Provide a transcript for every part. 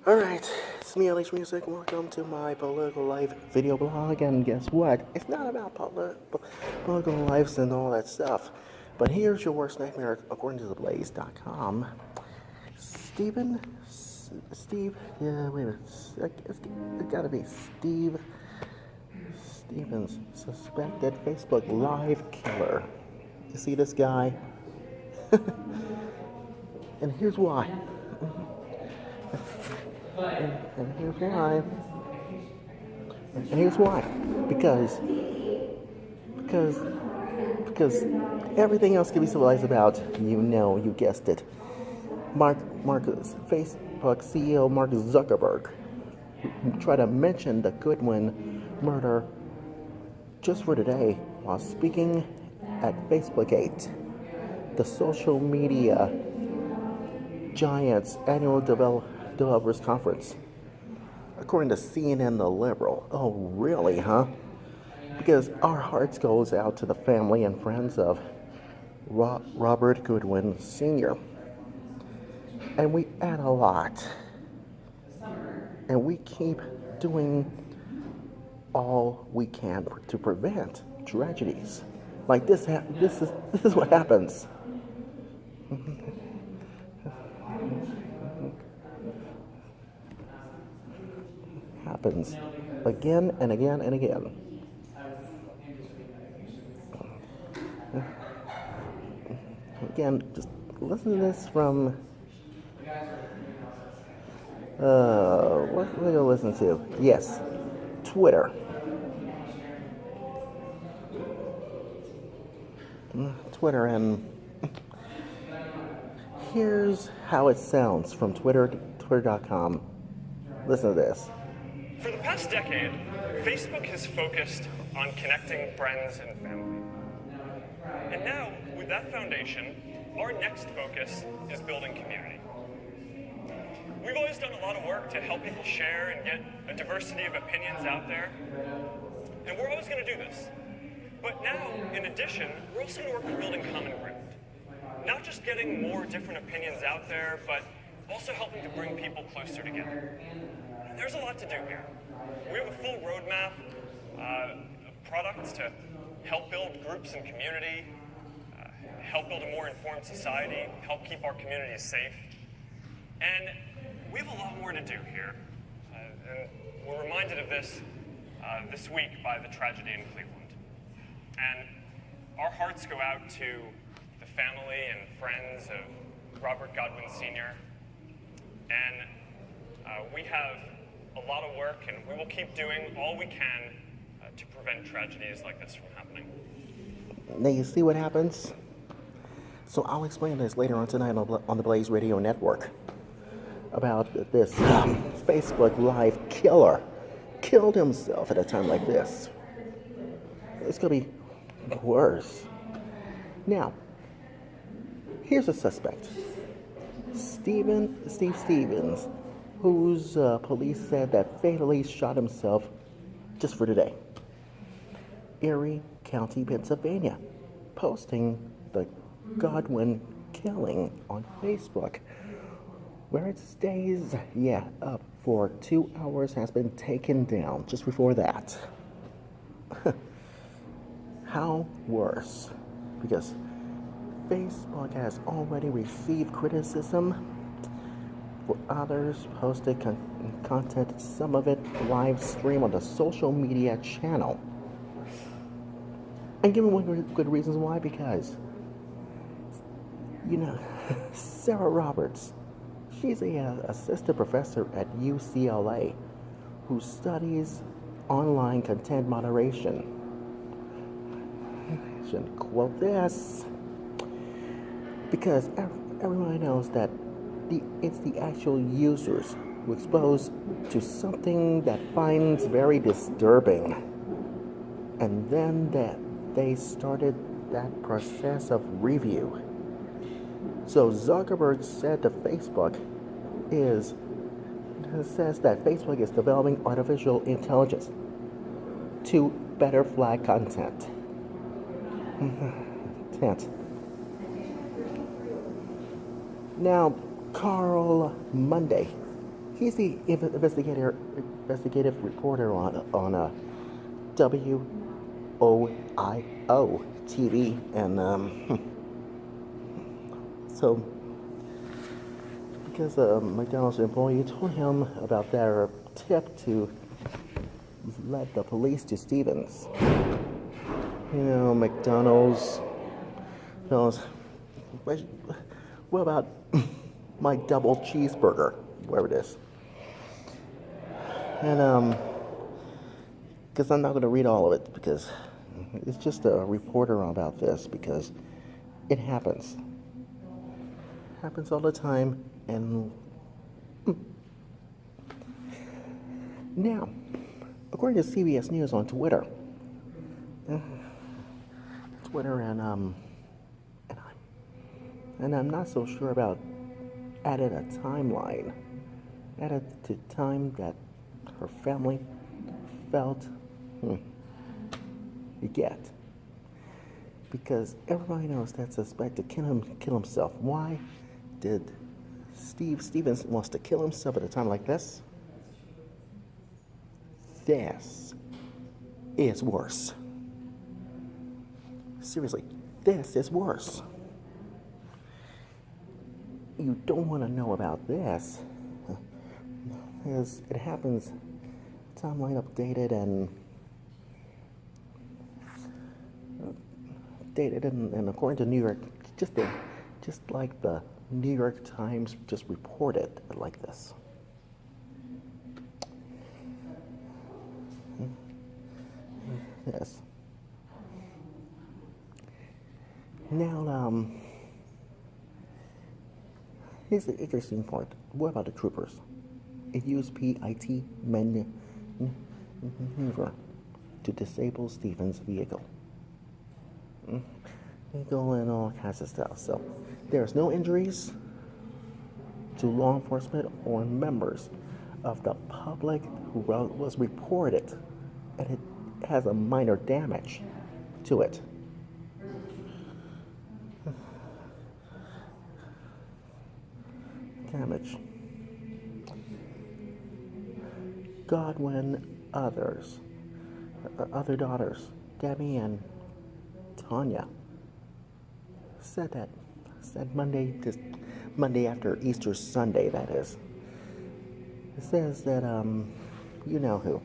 Alright, it's me, LH Music. Welcome to my political life video blog. And guess what? It's not about political lives and all that stuff. But here's your worst nightmare according to theblaze.com. Steve, yeah, wait a minute. It gotta be Stevens, suspected Facebook Live killer. You see this guy? And here's why. And here's why. And here's why. Because because everything else can be civilized about, you guessed it. Facebook CEO Mark Zuckerberg tried to mention the Goodwin murder just for today while speaking at Facebook 8, the social media giant's annual developers conference. According to CNN The Liberal. Oh, really, huh? Because our hearts goes out to the family and friends of Robert Goodwin Sr. And we add a lot. And we keep doing all we can to prevent tragedies. Like this is what happens. Happens again and again and again. Again, just listen to this from what will you listen to? Yes, Twitter. Twitter, and here's how it sounds from Twitter.com. Listen to this. For the past decade, Facebook has focused on connecting friends and family. And now, with that foundation, our next focus is building community. We've always done a lot of work to help people share and get a diversity of opinions out there. And we're always going to do this. But now, in addition, we're also going to work on building common ground. Not just getting more different opinions out there, but also helping to bring people closer together. There's a lot to do here. We have a full roadmap of products to help build groups and community, help build a more informed society, help keep our communities safe. And we have a lot more to do here. And we're reminded of this this week by the tragedy in Cleveland. And our hearts go out to the family and friends of Robert Godwin Sr. And we have a lot of work, and we will keep doing all we can to prevent tragedies like this from happening. Now you see what happens? So I'll explain this later on tonight on the Blaze Radio Network about this Facebook Live killer killed himself at a time like this. It's going to be worse. Now, here's a suspect. Steve Stevens, whose police said that fatally shot himself just for today. Erie County, Pennsylvania, posting the Godwin killing on Facebook, where it stays, up for 2 hours, has been taken down just before that. How worse? Because Facebook has already received criticism for others posted content, some of it live stream on the social media channel. And given one good reasons why, because, Sarah Roberts, she's a assistant professor at UCLA who studies online content moderation. I shouldn't quote this, because everyone knows that it's the actual users who expose to something that finds very disturbing, and then they started that process of review. So Zuckerberg said to Facebook says that Facebook is developing artificial intelligence to better flag content. Now, Carl Monday He's the investigative reporter on WOIO TV, and so because a McDonald's employee told him about their tip to let the police to Stevens. You know, McDonald's, what about my double cheeseburger, whatever it is? And because I'm not going to read all of it because it's just a reporter about this because it happens. It happens all the time, and now, according to CBS News on Twitter, and I'm not so sure about added a timeline, added the time that her family felt you get, because everybody knows that suspect to kill himself. Why did Stevens wants to kill himself at a time like this? This is worse. Seriously, this is worse. You don't want to know about this, because it happens, timeline updated and according to New York, just like the New York Times just reported it like this. Yes. Now, here's the interesting part. What about the troopers? It used PIT maneuver to disable Stevens' vehicle. Vehicle and all kinds of stuff. So there's no injuries to law enforcement or members of the public who was reported, and it has a minor damage to it. Damage. Godwin other daughters, Debbie and Tanya, said Monday after Easter Sunday, that is. It says that, you know who.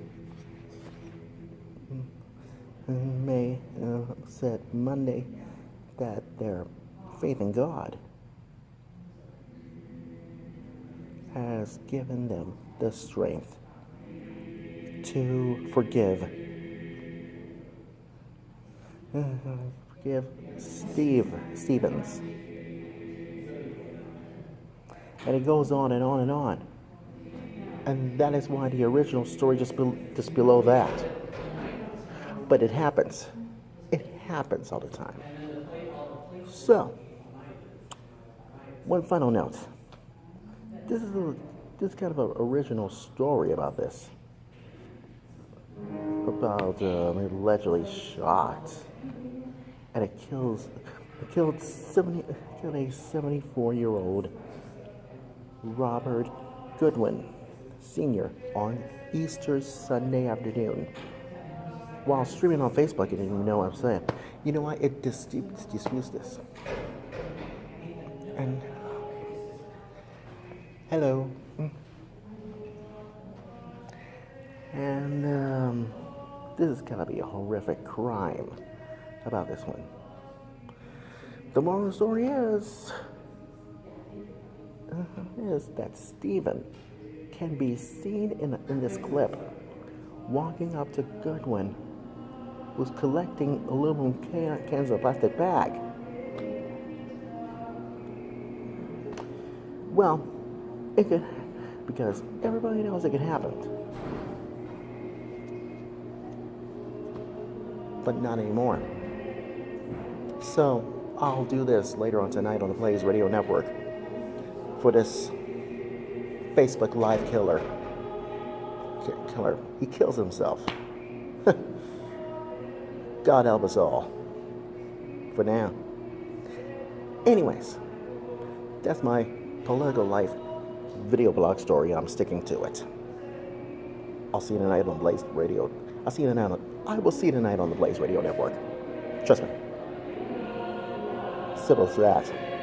May said Monday that their faith in God has given them the strength to forgive Stevens. And it goes on and on and on. And that is why the original story just below that. But it happens. It happens all the time. So, one final note. This is kind of an original story about this. About allegedly shot, and it killed a 74-year-old Robert Goodwin Sr. on Easter Sunday afternoon. While streaming on Facebook, you didn't even know what I'm saying. You know what? It disputes this. And hello. And this is gonna be a horrific crime about this one. The moral of the story is that Stephen can be seen in this clip walking up to Goodwin, who's collecting aluminum cans of plastic bag. Well, it could, because everybody knows it could happen. But not anymore. So I'll do this later on tonight on the Blaze Radio Network for this Facebook Live killer. He kills himself. God help us all. For now. Anyways, that's my political life video blog story, and I'm sticking to it. I'll see you tonight on Blaze Radio. I will see you tonight on the Blaze Radio Network. Trust me. Simple as that.